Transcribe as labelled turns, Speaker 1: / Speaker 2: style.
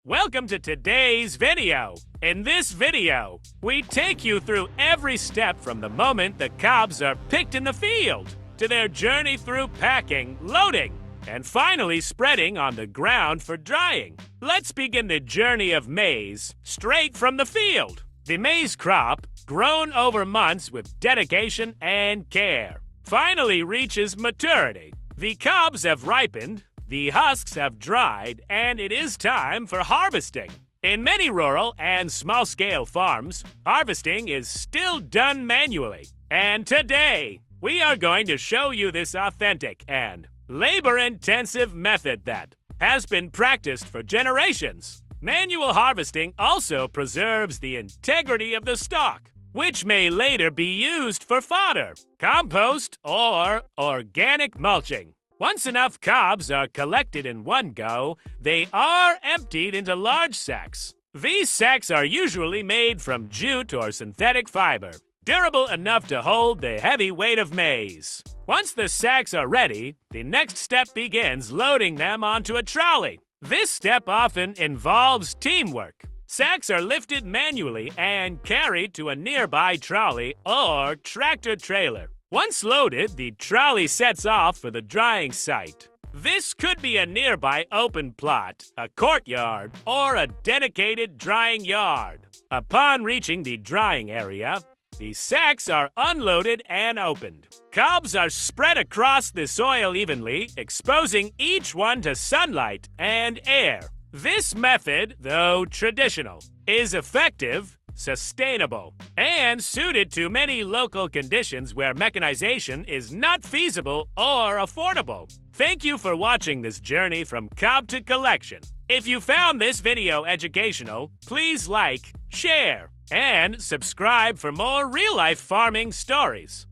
Speaker 1: Welcome to today's video. In this video, we take you through every step from the moment the cobs are picked in the field to their journey through packing, loading, and finally spreading on the ground for drying. Let's begin the journey of maize straight from the field. The maize crop, grown over months with dedication and care, finally reaches maturity. The cobs have ripened, the husks have dried, and it is time for harvesting. In many rural and small-scale farms, harvesting is still done manually. And today, we are going to show you this authentic and labor-intensive method that has been practiced for generations. Manual harvesting also preserves the integrity of the stalk, which may later be used for fodder, compost, or organic mulching. Once enough cobs are collected in one go, they are emptied into large sacks. These sacks are usually made from jute or synthetic fiber, durable enough to hold the heavy weight of maize. Once the sacks are ready, the next step begins loading them onto a trolley. This step often involves teamwork. Sacks are lifted manually and carried to a nearby trolley or tractor trailer. Once loaded, the trolley sets off for the drying site. This could be a nearby open plot, a courtyard, or a dedicated drying yard. Upon reaching the drying area, the sacks are unloaded and opened. Cobs are spread across the soil evenly, exposing each one to sunlight and air. This method, though traditional, is effective, sustainable, and suited to many local conditions where mechanization is not feasible or affordable. Thank you for watching this journey from cob to collection. If you found this video educational, please like, share, and subscribe for more real-life farming stories.